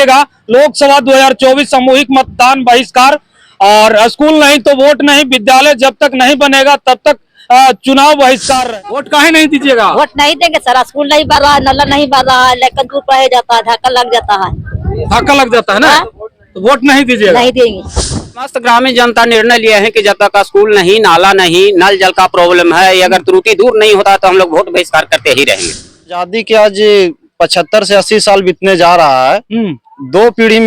दीजिएगा। लोकसभा 2024 सामूहिक मतदान बहिष्कार और स्कूल नहीं तो वोट नहीं, विद्यालय जब तक नहीं बनेगा तब तक चुनाव बहिष्कार। वोट काहे नहीं दीजिएगा? वोट नहीं देंगे सर, स्कूल नहीं बन रहा है, नल नहीं बन रहा है, लेकिन दूर पढ़े जाता है, धक्का लग जाता है। धक्का लग जाता है ना, तो वोट नहीं दीजिएगा? नहीं देंगे। समस्त ग्रामीण जनता निर्णय लिया है कि जब तक स्कूल नहीं, नाला नहीं, नल जल का प्रॉब्लम है, अगर त्रुटि दूर नहीं होता तो हम लोग वोट बहिष्कार करते ही रहेंगे। आजादी के आज 75 से 80 साल बीतने जा रहा है। 2 पीढ़ी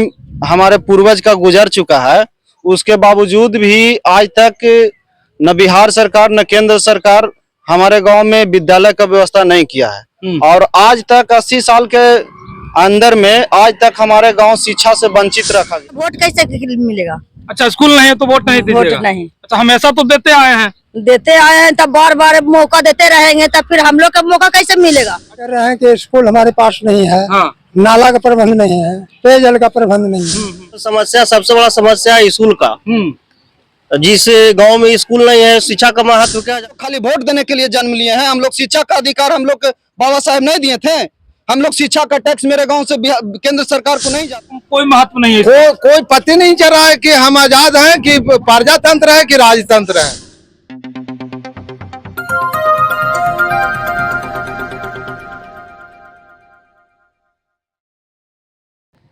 हमारे पूर्वज का गुजर चुका है, उसके बावजूद भी आज तक न बिहार सरकार न केंद्र सरकार हमारे गांव में विद्यालय का व्यवस्था नहीं किया है। और आज तक 80 साल के अंदर में आज तक हमारे गांव शिक्षा से वंचित रखा गया। वोट कैसे मिलेगा? अच्छा, स्कूल नहीं है तो वोट नहीं दीजिएगा? वोट नहीं। अच्छा, हमेशा तो देते आए हैं। देते आए हैं, तब बार बार मौका देते रहेंगे, तब फिर हम लोग का मौका कैसे मिलेगा? कह रहे हैं कि स्कूल हमारे पास नहीं है, हाँ। नाला का प्रबंध नहीं है, पेयजल का प्रबंध नहीं है। समस्या सबसे बड़ा समस्या है स्कूल का। जिस गांव में स्कूल नहीं है, शिक्षा का महत्व क्या है? खाली वोट देने के लिए जन्म लिए हैं हम लोग। शिक्षा का अधिकार हम लोग बाबा साहब नहीं दिए थे। हम लोग शिक्षा का टैक्स मेरे गांव से केंद्र सरकार को नहीं जाता। कोई महत्व नहीं है, कोई पता नहीं चल रहा है कि हम आजाद हैं कि प्रजातंत्र है कि राजतंत्र है।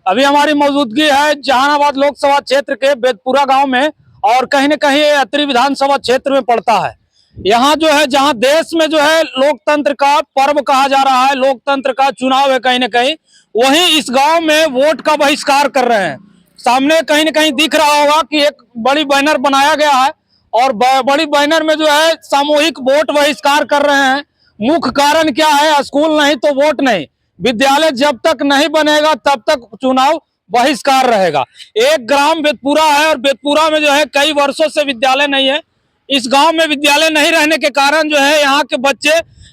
अभी हमारी मौजूदगी है जहानाबाद लोकसभा क्षेत्र के बेतपुरा गांव में, और कहीं न कहीं अत्रि विधानसभा क्षेत्र में पड़ता है। यहाँ जो है, जहाँ देश में जो है लोकतंत्र का पर्व कहा जा रहा है, लोकतंत्र का चुनाव है कहीं न कहीं, वहीं इस गांव में वोट का बहिष्कार कर रहे हैं। सामने कहीं न कहीं दिख रहा होगा कि एक बड़ी बैनर बनाया गया है, और बड़ी बैनर में जो है सामूहिक वोट बहिष्कार कर रहे हैं। मुख्य कारण क्या है? स्कूल नहीं तो वोट नहीं, विद्यालय जब तक नहीं बनेगा तब तक चुनाव बहिष्कार रहेगा। एक ग्राम बेतपुरा है, और बेतपुरा में जो है कई वर्षों से विद्यालय नहीं है। इस गांव में विद्यालय नहीं रहने के कारण जो है यहाँ के बच्चे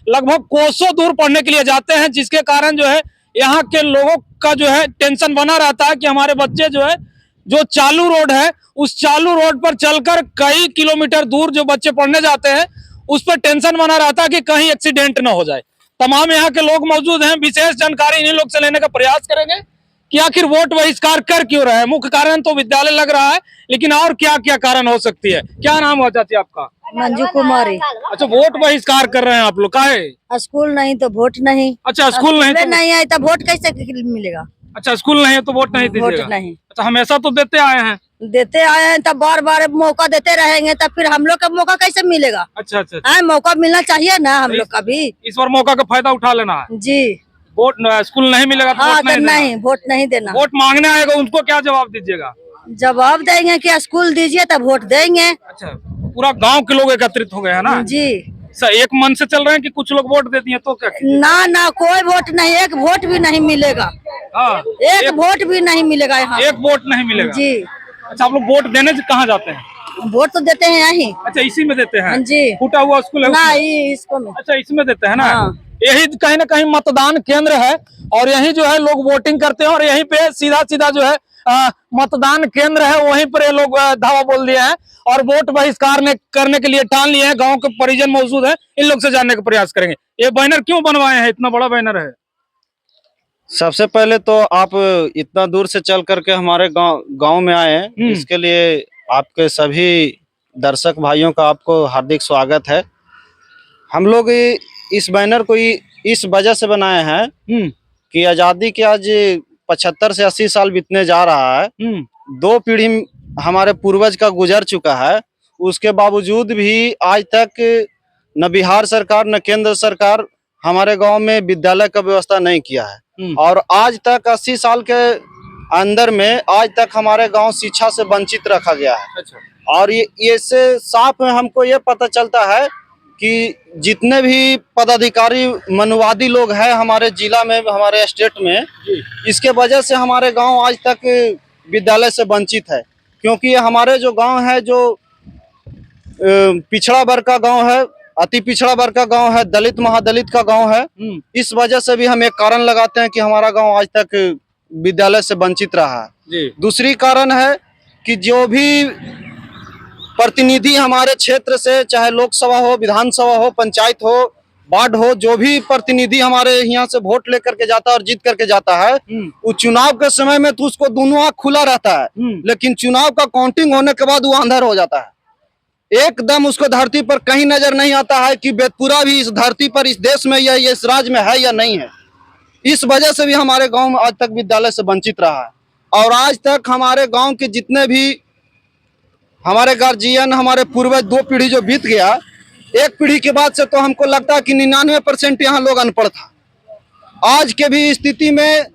लगभग कोसों दूर पढ़ने के लिए जाते हैं, जिसके कारण जो है यहाँ के लोगों का जो है टेंशन बना रहता है कि हमारे बच्चे जो है, जो चालू रोड है उस चालू रोड पर चलकर कई किलोमीटर दूर जो बच्चे पढ़ने जाते हैं, उस पर टेंशन बना रहता है कि कहीं एक्सीडेंट न हो जाए। तमाम यहाँ के लोग मौजूद हैं, विशेष जानकारी इन्हीं लोग से लेने का प्रयास करेंगे कि आखिर वोट बहिष्कार कर क्यों रहे हैं। मुख्य कारण तो विद्यालय लग रहा है, लेकिन और क्या क्या कारण हो सकती है? क्या नाम हो चाची आपका? मंजू कुमारी। अच्छा, वोट बहिष्कार कर रहे हैं आप लोग, काहे? स्कूल नहीं तो वोट नहीं। अच्छा, स्कूल नहीं तो नहीं है तो वोट कैसे मिलेगा? अच्छा, स्कूल नहीं है तो वोट नहीं दीजिएगा? वोट नहीं। अच्छा, हमेशा तो देते आए हैं। देते आए हैं, तब बार बार मौका देते रहेंगे, तब फिर हम लोग का मौका कैसे मिलेगा? अच्छा अच्छा, मौका मिलना चाहिए ना हम लोग का भी। इस बार मौका का फायदा उठा लेना है जी। वोट स्कूल नहीं मिलेगा तो हाँ, वोट नहीं, वोट नहीं देना। वोट मांगने आएगा उनको क्या जवाब दीजिएगा? जवाब देंगे कि स्कूल दीजिए तब वोट देंगे। अच्छा, पूरा गांव के लोग एकत्रित हो गए हैं ना जी। सर, एक मन से चल रहे हैं कि कुछ लोग वोट दे दिए तो क्या? ना कोई वोट नहीं, एक वोट भी नहीं मिलेगा। हाँ, एक वोट भी नहीं मिलेगा यहाँ। एक वोट नहीं मिलेगा जी। अच्छा, आप लोग वोट देने कहाँ जाते हैं? वोट तो देते हैं यहीं। अच्छा, इसी में देते हैं? जी। फूटा हुआ स्कूल है ना, उसमें? इसको में। अच्छा, इसमें देते हैं ना। हाँ। यही कहीं ना कहीं मतदान केंद्र है, और यही जो है लोग वोटिंग करते हैं, और यहीं पे सीधा सीधा जो है मतदान केंद्र है, वहीं पर ये लोग धावा बोल दिए हैं और वोट बहिष्कार करने के लिए ठान लिए हैं। गांव के परिजन मौजूद हैं, इन लोग से जानने का प्रयास करेंगे। ये बैनर क्यों बनवाए हैं? इतना बड़ा बैनर है। सबसे पहले तो आप इतना दूर से चल करके हमारे गांव में आए हैं, इसके लिए आपके सभी दर्शक भाइयों का आपको हार्दिक स्वागत है। हम लोग इस बैनर को इस वजह से बनाए हैं कि आजादी के आज 75 से 80 साल बीतने जा रहा है। 2 पीढ़ी हमारे पूर्वज का गुजर चुका है, उसके बावजूद भी आज तक न बिहार सरकार न केंद्र सरकार हमारे गांव में विद्यालय का व्यवस्था नहीं किया है। और आज तक 80 साल के अंदर में आज तक हमारे गांव शिक्षा से वंचित रखा गया है। अच्छा। और ये से साफ में हमको ये पता चलता है कि जितने भी पदाधिकारी मनुवादी लोग हैं हमारे जिला में, हमारे स्टेट में, इसके वजह से हमारे गांव आज तक विद्यालय से वंचित है। क्योंकि ये हमारे जो गांव है, जो पिछड़ा वर्ग का गांव है, अति पिछड़ा वर्ग का गांव है, दलित महादलित का गांव है। इस वजह से भी हम एक कारण लगाते हैं कि हमारा गांव आज तक विद्यालय से वंचित रहा है। दूसरी कारण है कि जो भी प्रतिनिधि हमारे क्षेत्र से, चाहे लोकसभा हो, विधानसभा हो, पंचायत हो, वार्ड हो, जो भी प्रतिनिधि हमारे यहाँ से वोट लेकर के जाता है और जीत करके जाता है, वो चुनाव के समय में तो उसको दोनों आँख खुला रहता है, लेकिन चुनाव का काउंटिंग होने के बाद वो अंधर हो जाता है। एकदम उसको धरती पर कहीं नजर नहीं आता है कि बेतपुरा भी इस धरती पर, इस देश में या इस राज्य में है या नहीं है। इस वजह से भी हमारे गांव में आज तक विद्यालय से वंचित रहा है। और आज तक हमारे गांव के जितने भी हमारे गार्जियन, हमारे पूर्वज, 2 पीढ़ी जो बीत गया, 1 पीढ़ी के बाद से तो हमको लगता है कि 99% यहाँ लोग अनपढ़ था। आज के भी स्थिति में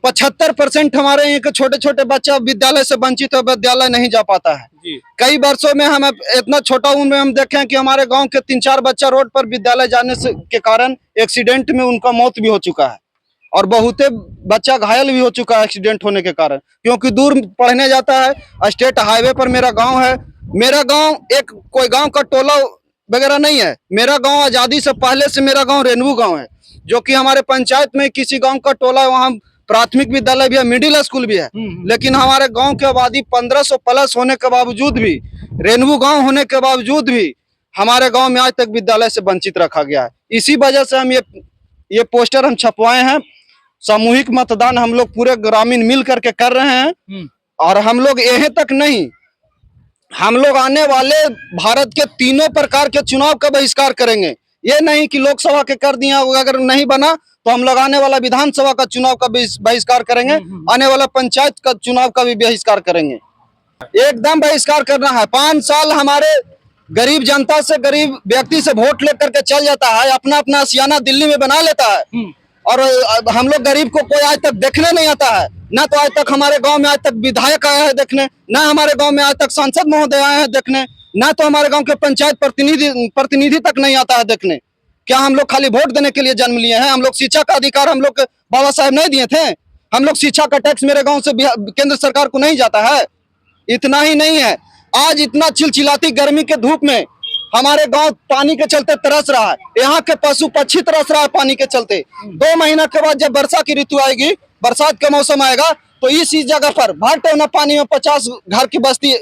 75% हमारे यहाँ के छोटे छोटे बच्चा विद्यालय से वंचित है, विद्यालय नहीं जा पाता है। कई वर्षों में हम इतना छोटा उम्र में हम देखें कि हमारे गांव के 3-4 बच्चा रोड पर विद्यालय जाने से के कारण एक्सीडेंट में उनका मौत भी हो चुका है, और बहुते बच्चा घायल भी हो चुका है एक्सीडेंट होने के कारण, क्योंकि दूर पढ़ने जाता है। स्टेट हाईवे पर मेरा गांव है। मेरा गांव एक कोई गांव का टोला वगैरह नहीं है। मेरा गांव आजादी से पहले से मेरा गांव रेणु गांव है, जो कि हमारे पंचायत में किसी गांव का टोला है, वहाँ प्राथमिक विद्यालय भी है, मिडिल स्कूल भी है। लेकिन हमारे गांव की आबादी 1500 प्लस होने के बावजूद भी, रेणु गांव होने के बावजूद भी हमारे गांव में आज तक विद्यालय से वंचित रखा गया है। इसी वजह से हम ये पोस्टर हम छपवाए हैं। सामूहिक मतदान हम लोग पूरे ग्रामीण मिल करके कर रहे हैं, और हम लोग यहीं तक नहीं, हम लोग आने वाले भारत के 3 प्रकार के चुनाव का बहिष्कार करेंगे। ये नहीं कि लोकसभा के कर दिया, अगर नहीं बना तो हम लोग आने वाला विधानसभा का चुनाव का बहिष्कार करेंगे, आने वाला पंचायत का चुनाव का भी बहिष्कार करेंगे। एकदम बहिष्कार करना है। 5 साल हमारे गरीब जनता से, गरीब व्यक्ति से वोट लेकर के चल जाता है, अपना अपना आशियाना दिल्ली में बना लेता है, और हम लोग गरीब को कोई आज तक देखने नहीं आता है। ना तो आज तक हमारे गांव में आज तक विधायक आया है देखने, ना हमारे गांव में आज तक सांसद महोदय आए हैं देखने, ना तो हमारे गांव के पंचायत प्रतिनिधि तक नहीं आता है देखने। क्या हम लोग खाली वोट देने के लिए जन्म लिए हैं? हम लोग शिक्षा का अधिकार हम लोग बाबा साहब नहीं दिए थे? हम लोग शिक्षा का टैक्स मेरे गाँव से केंद्र सरकार को नहीं जाता है? इतना ही नहीं है, आज इतना चिलचिलाती गर्मी के धूप में हमारे गांव पानी के चलते तरस रहा है। यहाँ के पशु पक्षी तरस रहा है पानी के चलते। 2 महीना के बाद जब वर्षा की ऋतु आएगी, बरसात का मौसम आएगा, तो इसी जगह पर भाटेवना पानी में 50 घर की बस्ती,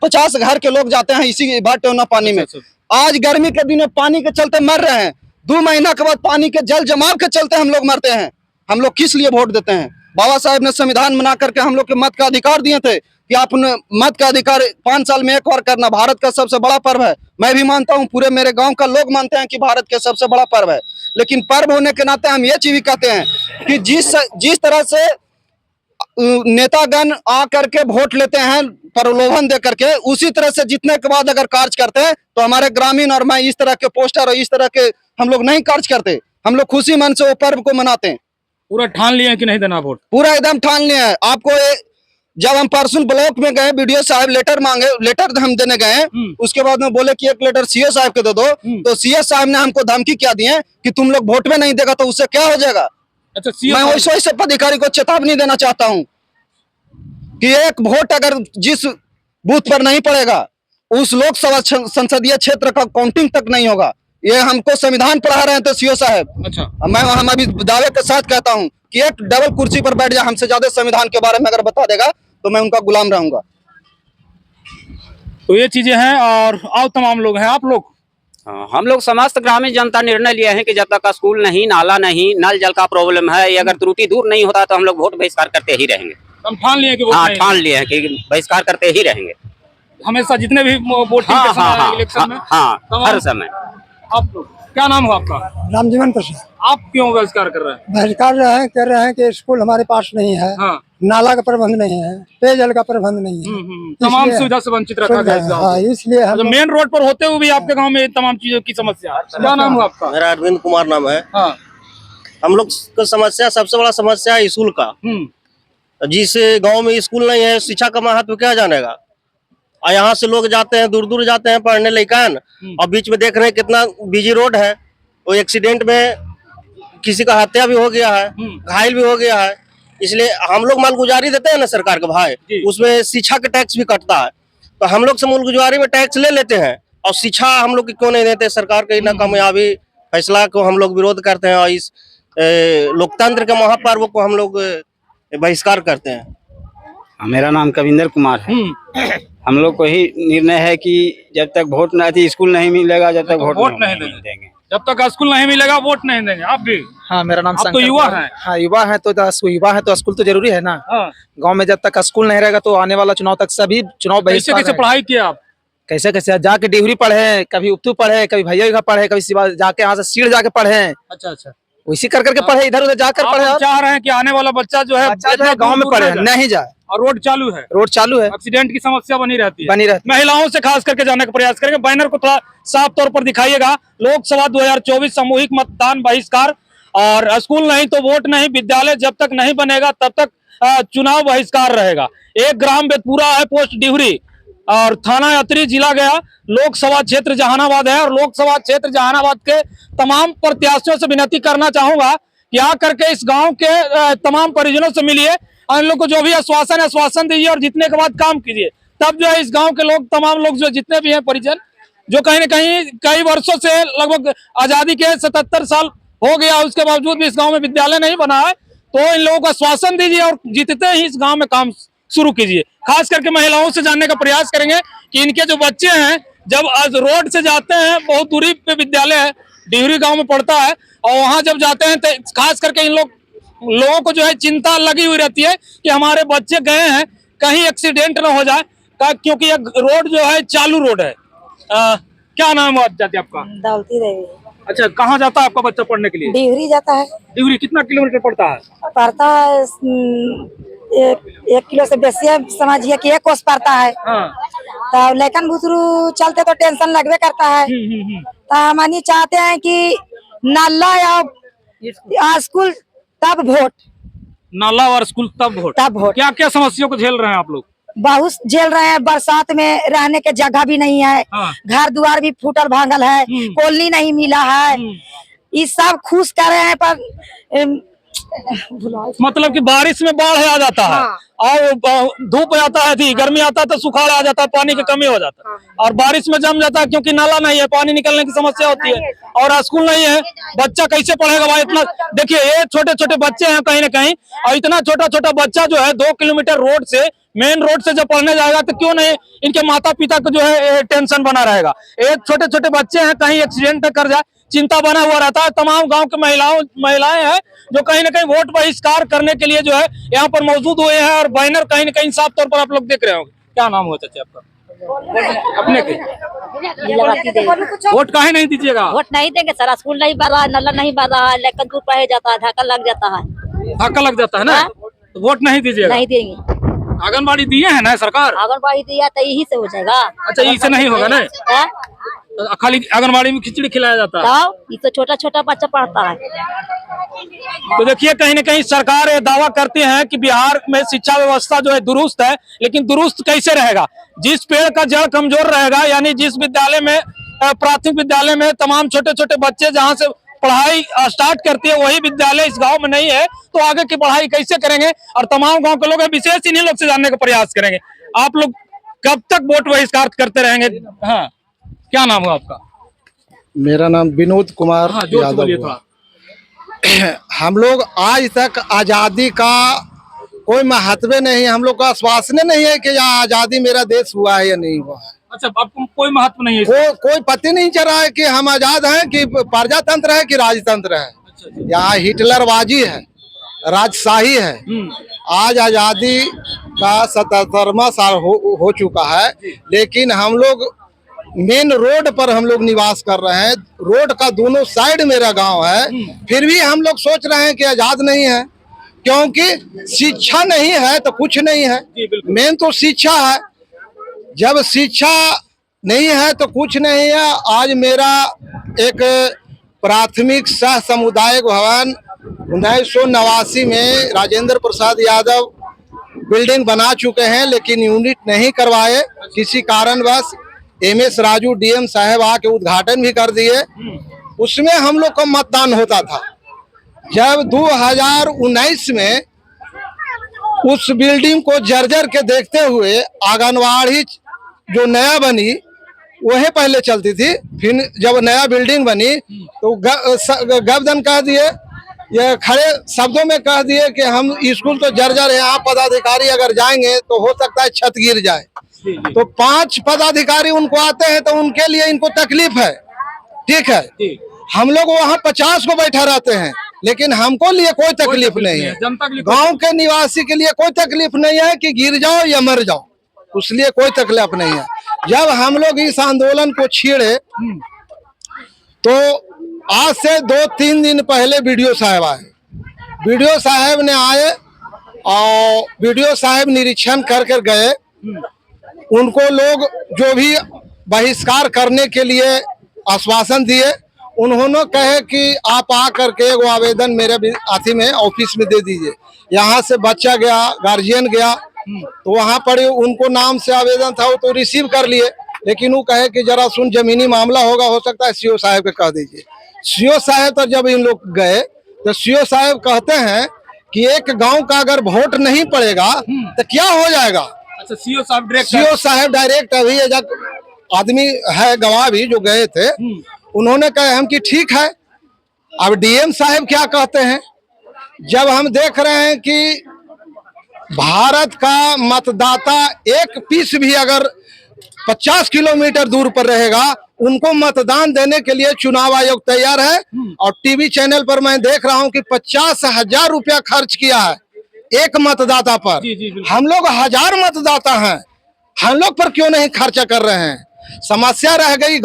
50 घर के लोग जाते हैं इसी भाटेवना पानी में। आज गर्मी के दिन में पानी के चलते मर रहे हैं। 2 महीना के बाद पानी के जल जमाव के चलते हम लोग मरते हैं। हम लोग किस लिए वोट देते हैं? बाबा साहब ने संविधान बना करके हम लोग के मत का अधिकार दिए थे कि आप मत का अधिकार 5 साल में 1 बार करना भारत का सबसे बड़ा पर्व है। मैं भी मानता हूं, पूरे मेरे गांव का लोग मानते हैं कि भारत के सबसे बड़ा पर्व है। लेकिन पर्व होने के नाते हम ये चीज भी कहते हैं कि जिस तरह से नेतागण आ करके वोट लेते हैं प्रलोभन दे करके, उसी तरह से जीतने के बाद अगर कार्य करते हैं तो हमारे ग्रामीण और मैं इस तरह के पोस्टर और इस तरह के हम लोग नहीं कार्य करते। हम लोग खुशी मन से वो पर्व को मनाते हैं। पूरा ठान लिए हैं कि नहीं देना वोट? पूरा एकदम ठान लिया है। आपको जब हम परसों ब्लॉक में गए, बीडीओ साहब लेटर मांगे, लेटर हम देने गए, उसके बाद में बोले कि 1 लेटर सीए साहब के दे दो। तो सीए साहब ने हमको धमकी क्या दी है कि तुम लोग वोट में नहीं देगा तो उससे क्या हो जाएगा। अच्छा, मैं वैसे अधिकारी को चेतावनी देना चाहता हूँ कि 1 वोट अगर जिस बूथ पर नहीं पड़ेगा, उस लोकसभा संसदीय क्षेत्र का काउंटिंग तक नहीं होगा। ये हमको संविधान पढ़ा रहे हैं तो सीओ साहब। अच्छा, हम अभी दावे के साथ कहता हूँ कि 1 डबल कुर्सी पर बैठ जाए, हमसे ज्यादा संविधान के बारे में अगर बता देगा तो मैं उनका गुलाम रहूंगा। तो ये चीजें हैं। और आओ तमाम लोग हैं, आप लोग? हम लोग समस्त ग्रामीण जनता निर्णय लिया है कि जब तक स्कूल नहीं, नाला नहीं, नल जल का प्रॉब्लम है, ये अगर त्रुटि दूर नहीं होता तो हम लोग वोट बहिष्कार करते ही रहेंगे। हम ठान लिए कि हाँ, ठान लिए हैं कि बहिष्कार करते ही रहेंगे हमेशा, जितने भी वोटिंग के समय, इलेक्शन में। हाँ, हर समय। आप लोग, क्या नाम हो आपका? रामजीवन प्रसाद। आप क्यों बहिष्कार कर रहे हैं? बहिष्कार कह रहे हैं कि स्कूल हमारे पास नहीं है, नाला का प्रबंध नहीं है, पेयजल का प्रबंध नहीं है, तमाम सुविधा से वंचित रखा गया इस गांव को। इसलिए हम मेन रोड पर होते हुए भी आपके गांव में तमाम चीजों की समस्या है। क्या नाम है आपका? मेरा अरविंद कुमार नाम है। हाँ। हम लोग का समस्या, सबसे बड़ा समस्या है स्कूल का। जिस गांव में स्कूल नहीं है, शिक्षा का महत्व क्या जानेगा। और यहाँ से लोग जाते हैं, दूर दूर जाते हैं पढ़ने लेकिन, और बीच में देख रहे हैं कितना बिजी रोड है। वो एक्सीडेंट में किसी का हत्या भी हो गया है, घायल भी हो गया है। इसलिए हम लोग मालगुजारी देते हैं ना सरकार के भाई, उसमें शिक्षा का टैक्स भी कटता है। तो हम लोग से मालगुजारी में टैक्स ले लेते हैं, और शिक्षा हम लोग क्यों नहीं देते। सरकार के नाकामयाबी फैसला को हम लोग विरोध करते हैं, और इस लोकतंत्र के महापर्व को हम लोग बहिष्कार करते हैं। मेरा नाम कविंदर कुमार है। हम लोग को ही निर्णय है कि जब तक वोट नहीं, स्कूल नहीं मिलेगा, जब तक वोट नहीं देंगे। जब तक स्कूल नहीं मिलेगा वोट नहीं देंगे आप भी। हाँ, मेरा नाम आप तो शंकर युवा कुमार हैं। हाँ, युवा है तो स्कूल तो जरूरी है ना। हाँ। गांव में जब तक स्कूल नहीं रहेगा तो आने वाला चुनाव तक सभी चुनाव कैसे बहिष्कार कैसे रहेगा। पढ़ाई किया आप? कैसे कैसे जाके डिहरी पढ़े, कभी उपतू पढ़े, कभी भैया का पढ़े, कभी सिवा जाके यहाँ से सीढ़ जाके पढ़े, अच्छा अच्छा। वैसी कर करके पढ़े, इधर उधर जाकर आप पढ़े। लोग और चाह रहे हैं कि आने वाला बच्चा जो है गाँव में पढ़े नहीं जाए, और रोड चालू है, रोड चालू है, एक्सीडेंट की समस्या बनी रहती है। बनी रहती। महिलाओं से खास करके जाने का प्रयास करेंगे। बैनर को थोड़ा साफ तौर पर दिखाइएगा। लोकसभा 2024 सामूहिक मतदान बहिष्कार, और स्कूल नहीं तो वोट नहीं, विद्यालय जब तक नहीं बनेगा तब तक चुनाव बहिष्कार रहेगा। एक ग्राम बेतपुरा है, पोस्ट डिहरी और थाना अतरी, जिला गया, लोकसभा क्षेत्र जहानाबाद है। और लोकसभा क्षेत्र जहानाबाद के तमाम प्रत्याशियों से विनती करना चाहूंगा कि आकर के इस गांव के तमाम परिजनों से मिलिए और इन लोग को जो भी आश्वासन दीजिए और जीतने के बाद काम कीजिए। तब जो है इस गांव के लोग, तमाम लोग जो जितने भी हैं परिजन, जो कहीं न कहीं कई वर्षों से, लगभग आजादी के 77 साल हो गया, उसके बावजूद भी इस गांव में विद्यालय नहीं बना है, तो इन लोगों को आश्वासन दीजिए और जीतते ही इस गांव में काम शुरू कीजिए। खास करके महिलाओं से जानने का प्रयास करेंगे कि इनके जो बच्चे हैं, जब आज रोड से जाते हैं, बहुत दूरी पे विद्यालय है, डिहरी गांव में पड़ता है, और वहां जब जाते हैं तो खास करके इन लोगों को जो है चिंता लगी हुई रहती है कि हमारे बच्चे गए हैं, कहीं एक्सीडेंट ना हो जाए, क्योंकि ये रोड जो है चालू रोड है। क्या नाम है जाती आपका? दौलती देवी। अच्छा, कहाँ जाता है आपका बच्चा पढ़ने के लिए? डिहरी जाता है। डिहरी कितना किलोमीटर पड़ता है? पड़ता है 1 किलो से बेसी है, समझिए कि 1 कोस पड़ता है। हाँ। तो लेकिन बुतरू चलते तो टेंशन लगवे करता है। तो हम चाहते हैं कि नाला या स्कूल तब वोट, नाला और स्कूल तब वोट। क्या क्या समस्याओं को झेल रहे हैं आप लोग? बहुत झेल रहे हैं। बरसात में रहने के जगह भी नहीं है। हाँ। घर द्वार भी फूटल भांगल है। कॉलोनी नहीं मिला है। ये सब खुश कर रहे हैं, पर मतलब कि बारिश में बाढ़ आ जाता है। हाँ। और धूप आता है, थी गर्मी आता है तो सुखाड़ आ जाता है, पानी की कमी हो जाता है। और बारिश में जम जाता है क्योंकि नाला नहीं है, पानी निकलने की समस्या होती है, और स्कूल नहीं है। बच्चा कैसे पढ़ेगा भाई? इतना देखिए, ये छोटे छोटे बच्चे हैं कहीं ना कहीं, और इतना छोटा छोटा बच्चा जो है 2 किलोमीटर रोड से, मेन रोड से जब पढ़ने जाएगा तो क्यों नहीं इनके माता पिता को जो है टेंशन बना रहेगा। ये छोटे छोटे बच्चे हैं, कहीं एक्सीडेंट कर जाए, चिंता बना हुआ रहता है। तमाम गांव के महिलाएं हैं जो कहीं ना कहीं वोट बहिष्कार करने के लिए जो है यहाँ पर मौजूद हुए हैं, और बैनर कहीं ना कहीं साफ तौर पर आप लोग देख रहे होंगे। क्या नाम हुआ चाचा आपका? अपने के वोट काहे नहीं दीजिएगा? वोट नहीं देंगे सर। स्कूल नहीं बन रहा है, नल्ला नहीं बन रहा है, लेकिन दूर पढ़े जाता है, धक्का लग जाता है। धक्का लग जाता है ना, तो वोट नहीं दीजिएगा? नहीं देंगे। आंगनबाड़ी दिए है ना सरकार? आंगनबाड़ी दिया तो यही से हो जाएगा। अच्छा, इससे नहीं होगा ना? खाली आंगनबाड़ी में खिचड़ी खिलाया जाता है? ये तो छोटा छोटा बच्चा पढ़ता है। तो देखिए, कहीं ना कहीं सरकार ये दावा करती है कि बिहार में शिक्षा व्यवस्था जो है दुरुस्त है, लेकिन दुरुस्त कैसे रहेगा? जिस पेड़ का जड़ कमजोर रहेगा, यानी जिस विद्यालय में, प्राथमिक विद्यालय में तमाम छोटे छोटे बच्चे जहां से पढ़ाई स्टार्ट करती है, वही विद्यालय इस गांव में नहीं है, तो आगे की पढ़ाई कैसे करेंगे? और तमाम गांव के लोग विशेष इन्हीं लोग से जानने का प्रयास करेंगे। आप लोग कब तक वोट बहिष्कार करते रहेंगे? हाँ, क्या नाम है आपका? मेरा नाम विनोद कुमार यादव हुआ। हम लोग आज तक आजादी का कोई महत्व नहीं, हम लोग का आश्वासन नहीं है कि आजादी मेरा देश हुआ है या नहीं हुआ है। अच्छा, आपको कोई महत्व नहीं है? कोई पता नहीं चल रहा है कि हम आजाद हैं कि प्रजातंत्र है कि राजतंत्र है। यहाँ हिटलरबाजी है, राजशाही है। आज आजादी का 77वां साल हो चुका है, लेकिन हम लोग मेन रोड पर हम लोग निवास कर रहे हैं। रोड का दोनों साइड मेरा गांव है, फिर भी हम लोग सोच रहे हैं कि आजाद नहीं है, क्योंकि शिक्षा नहीं है तो कुछ नहीं है। मेन तो शिक्षा है, जब शिक्षा नहीं है तो कुछ नहीं है। आज मेरा एक प्राथमिक सह सामुदायिक भवन 1989 में राजेंद्र प्रसाद यादव बिल्डिंग बना चुके हैं, लेकिन यूनिट नहीं करवाए किसी कारणवश। MS राजू DM साहब आके उद्घाटन भी कर दिए। उसमें हम लोग का मतदान होता था। जब 2019 में उस बिल्डिंग को जर्जर के देखते हुए आंगनवाड़ी जो नया बनी वही पहले चलती थी, फिर जब नया बिल्डिंग बनी तो गबदन कह दिए, ये खड़े शब्दों में कह दिए कि हम स्कूल तो जर्जर है, यहाँ पदाधिकारी अगर जाएंगे तो हो सकता है छत गिर जाए। तो 5 पदाधिकारी उनको आते हैं तो उनके लिए इनको तकलीफ है, ठीक है। हम लोग वहाँ 50 को बैठा रहते हैं, लेकिन हमको लिए कोई तकलीफ नहीं है। जनता के लिए गांव के निवासी के लिए कोई तकलीफ नहीं है कि गिर जाओ या मर जाओ, उसलिए कोई तकलीफ नहीं है। जब हम लोग इस आंदोलन को छेड़े तो आज से 2-3 दिन पहले वीडियो साहब आए। वीडियो साहब ने आए और वीडियो साहब निरीक्षण कर कर गए। उनको लोग जो भी बहिष्कार करने के लिए आश्वासन दिए, उन्होंने कहे कि आप आकर के एगो आवेदन मेरे अथी में ऑफिस में दे दीजिए। यहाँ से बच्चा गया, गार्जियन गया, तो वहाँ पर उनको नाम से आवेदन था, वो तो रिसीव कर लिए, लेकिन वो कहे कि जरा सुन जमीनी मामला होगा, हो सकता है सीओ साहब को कह दीजिए। सीओ साहब तो जब इन लोग गए तो सीओ साहब कहते हैं कि एक गांव का अगर वोट नहीं पड़ेगा तो क्या हो जाएगा। अच्छा, सीओ साहब डायरेक्ट अभी आदमी है गवाह भी जो गए थे, उन्होंने कहा हम कि ठीक है। अब डीएम साहब क्या कहते हैं, जब हम देख रहे हैं कि भारत का मतदाता एक पीस भी अगर 50 किलोमीटर दूर पर रहेगा, उनको मतदान देने के लिए चुनाव आयोग तैयार है। और टीवी चैनल पर मैं देख रहा हूं कि 50,000 रुपया खर्च किया है एक मतदाता पर। हम लोग 1000 मतदाता हैं, हम लोग पर क्यों नहीं खर्चा कर रहे हैं। समस्या रह गई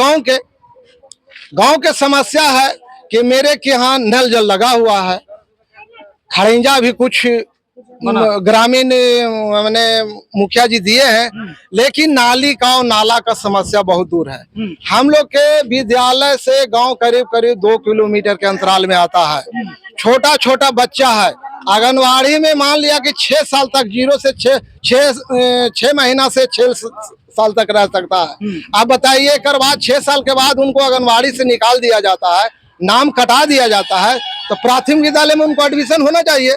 गांव के समस्या है कि मेरे के यहाँ नल जल लगा हुआ है, खड़ंजा भी कुछ ग्रामीण मैंने मुखिया जी दिए हैं, लेकिन नाली का और नाला का समस्या बहुत दूर है। हम लोग के विद्यालय से गांव करीब 2 किलोमीटर के अंतराल में आता है। छोटा छोटा बच्चा है, आंगनवाड़ी में मान लिया कि 6 साल तक 0 से 6 महीना से 6 साल तक रह सकता है। आप बताइए, एक बाद 6 साल के बाद उनको आंगनवाड़ी से निकाल दिया जाता है, नाम कटा दिया जाता है, तो प्राथमिक विद्यालय में उनको एडमिशन होना चाहिए।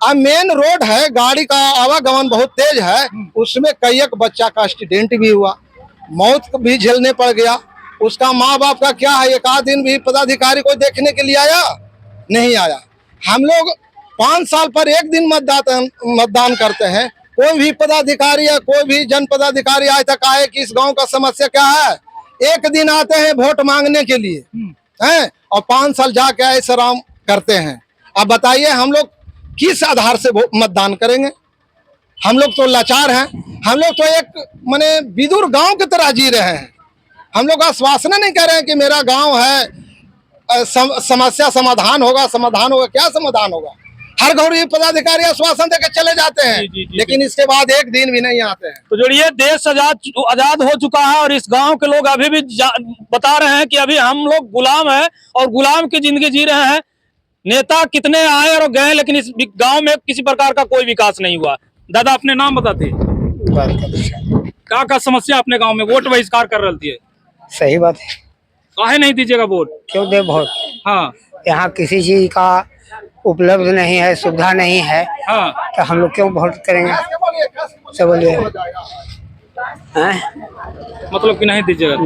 अब मेन रोड है, गाड़ी का आवागमन बहुत तेज है, उसमें कई एक बच्चा का एक्सीडेंट भी हुआ, मौत भी झेलने पड़ गया। उसका माँ बाप का क्या है, एक आध दिन भी पदाधिकारी को देखने के लिए आया नहीं आया। हम लोग 5 साल पर एक दिन मतदान करते हैं, कोई भी पदाधिकारी या कोई भी जनपदाधिकारी आज तक आए कि इस गांव का समस्या क्या है। एक दिन आते हैं वोट मांगने के लिए हैं, और 5 साल जाके ऐसे आराम करते हैं। अब बताइए हम लोग किस आधार से मतदान करेंगे। हम लोग तो लाचार हैं, हम लोग तो एक माने विदुर गांव की तरह जी रहे हैं। हम लोग आश्वासन नहीं कर रहे हैं कि मेरा गांव है, समस्या समाधान होगा। क्या समाधान होगा। हर घड़ी पदाधिकारी आश्वासन देकर चले जाते हैं, लेकिन इसके बाद एक दिन भी नहीं आते हैं। तो जोड़िए, देश आजाद हो चुका है और इस गांव के लोग अभी भी बता रहे हैं कि अभी हम लोग गुलाम हैं और गुलाम की जिंदगी जी रहे हैं। नेता कितने आए और गए, लेकिन इस गांव में किसी प्रकार का कोई विकास नहीं हुआ। दादा, अपने नाम बताते, क्या समस्या अपने गाँव में। वोट बहिष्कार कर रही है, सही बात है। काहे नहीं दीजिएगा वोट। क्यों दे वोट। हाँ, यहाँ किसी चीज का उपलब्ध नहीं है, सुविधा नहीं है। हाँ, तो हम लोग क्यों वोट करेंगे। सब बोलिए मतलब कि नहीं दीजिएगा।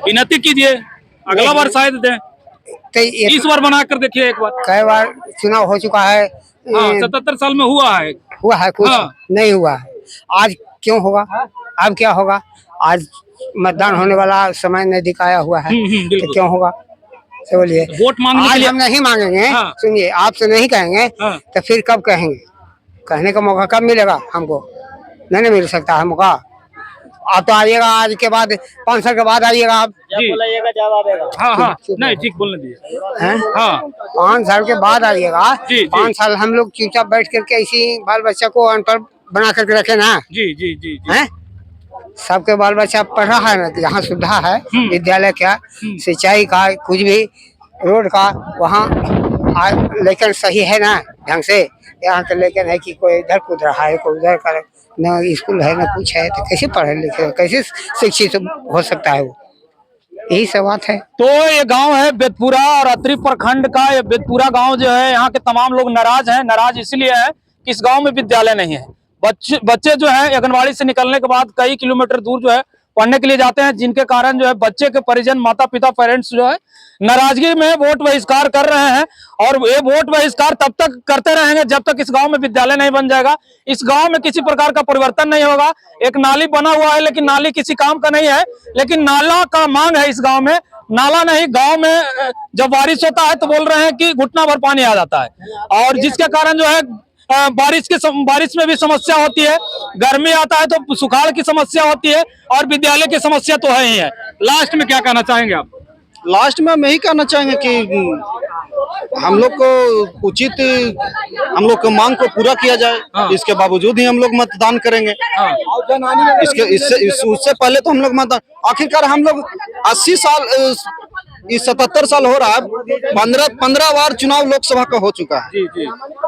विनती कीजिए, अगला बार शायद दें। इस बार बना कर देखिए एक बार। कई बार चुनाव हो चुका है। 77 साल में हुआ है कुछ नहीं हुआ है। आज क्यों होगा, अब क्या होगा। आज मतदान होने वाला समय नजदीक आया हुआ है, तो क्यों होगा। बोलिए वोट मांगने आज हम नहीं मांगेंगे। सुनिए, आपसे नहीं कहेंगे तो फिर कब कहेंगे। कहने का मौका कब मिलेगा हमको। नहीं मिल सकता है मौका। आप तो आइएगा, आज के बाद 5 साल के बाद आइएगा। आप बोलिएगा जब आएगा। हाँ, नहीं ठीक बोलने दीजिए। 5 साल के बाद आइएगा। 5 साल हम लोग चुपचाप बैठ करके इसी बाल बच्चा को अनपढ़ बना करके रखे ना। जी। हैं, सबके बाल बच्चा पढ़ रहा है ना, यहाँ सुविधा है, विद्यालय का, सिंचाई का, कुछ भी रोड का, वहाँ लेकिन सही है ना ढंग से। यहाँ तो लेकिन है कि कोई इधर कूद रहा है, कोई उधर कर, न स्कूल है न कुछ है, तो कैसे पढ़े लिखे, कैसे शिक्षित हो सकता है वो। यही सब बात है। तो ये गांव है बेतपुरा और अतरी प्रखंड का ये बेतपुरा गांव जो है, यहाँ के तमाम लोग नाराज हैं। नाराज इसलिए है कि इस गांव में विद्यालय नहीं है। बच्चे जो है आंगनवाड़ी से निकलने के बाद कई किलोमीटर दूर जो है पढ़ने के लिए जाते हैं, जिनके कारण जो है बच्चे के परिजन, माता पिता, पेरेंट्स जो है नाराजगी में वोट बहिष्कार कर रहे हैं। और ये वोट बहिष्कार तब तक करते रहेंगे जब तक इस गांव में विद्यालय नहीं बन जाएगा। इस गांव में किसी प्रकार का परिवर्तन नहीं होगा। एक नाली बना हुआ है, लेकिन नाली किसी काम का नहीं है, लेकिन नाला का मांग है इस गांव में। नाला नहीं, गांव में जब बारिश होता है तो बोल रहे हैं कि घुटना भर पानी आ जाता है, और जिसके कारण जो है बारिश में भी समस्या होती है, गर्मी आता है तो सुखाड़ की समस्या होती है, और विद्यालय की समस्या तो है ही है। लास्ट में क्या कहना चाहेंगे आप? लास्ट में हम यही कहना चाहेंगे कि हम लोग को उचित हम लोग को मांग को पूरा किया जाए, इसके बावजूद ही हम लोग मतदान करेंगे। उससे पहले तो हम लोग मतदान, आखिरकार हम लोग 80 साल इस 77 साल हो रहा है, 15 बार चुनाव लोकसभा का हो चुका है।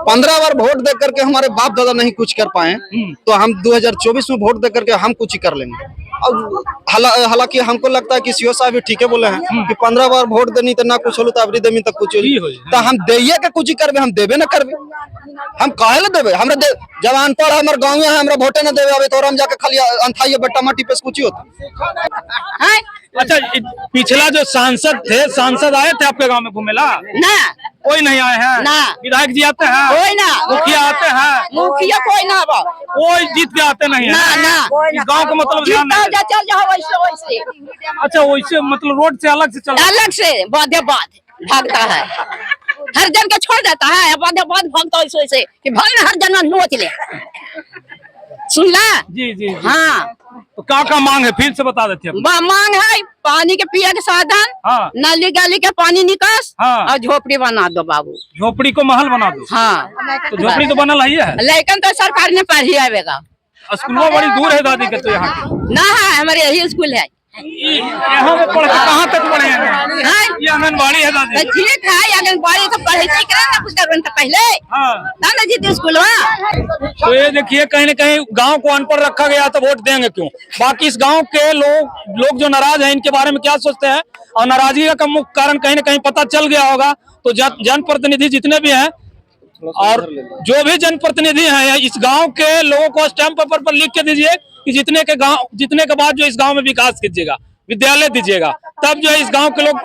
15 बार वोट दे करके हमारे बाप दादा नहीं कुछ कर पाए, तो हम 2024 में वोट दे करके हम कुछ ही कर लेंगे। अब हालांकि हमको लगता है कि सीओ साहब भी ठीक है बोले हैं कि 15 बार वोट देनी तो ना कुछ होलो तो अबरी देमी तक कुछ तो हम देइए के कुछ ही करबे, हम देबे ना करबे, हम काहे ले देबे? हमरा जब अनपढ़ हमर गाँव है, हमरा वोटे ना देबे अबे तो हम जाके खाली अंथाइए बेटा माटी पे कुछ ही होता। अच्छा, पिछला जो सांसद थे, सांसद आए थे आपके गांव में घूमेला? ना, कोई नहीं आए हैं? ना। विधायक जी आते हैं? कोई ना। मुखिया आते हैं? मुखिया कोई ना, कोई जीत के आते नहीं है? ना। गांव का मतलब ध्यान नहीं है। चल जाओ वैसे। अच्छा, वैसे मतलब रोड से अलग से चल, अलग से बाधे भागता है, हर जन के छोड़ देता है, बाधे भागता है वैसे कि भाग हर जन नोच ले। सुनला? जी। हाँ, तो क्या मांग है, फिर से बता देते हैं। मांग है पानी के पिए के साधन, हाँ। नाली गाली के पानी निकास, हाँ। और झोपड़ी बना दो बाबू। झोपड़ी को महल बना दो। हाँ, तो झोपड़ी तो बनल ही है, लेकिन तो सरकार ने पढ़ ही आवेगा। स्कूल बड़ी दूर है दादी के, तो यहाँ के ना है, हमारे यही स्कूल है। यहाँ में पढ़ के कहाँ तक पढ़े हैं? ये आंगनबाड़ी है दादी। तो ठीक है, आंगनबाड़ी तो पढ़े ना कुछ करने तो पहले ना जी स्कूल। तो ये देखिए, कहीं न कहीं गांव को अनपढ़ रखा गया, तो वोट देंगे क्यों? बाकी इस गांव के लोग जो नाराज हैं, इनके बारे में क्या सोचते हैं, और नाराजगी का मुख्य कारण कहीं न कहीं पता चल गया होगा। तो जनप्रतिनिधि जितने भी हैं और जो भी जनप्रतिनिधि हैं, इस गांव के लोगों को स्टैम्प पेपर पर लिख के दीजिए कि जीतने के बाद जो इस गांव में विकास कीजिएगा, विद्यालय दीजिएगा, तब जो है इस गांव के लोग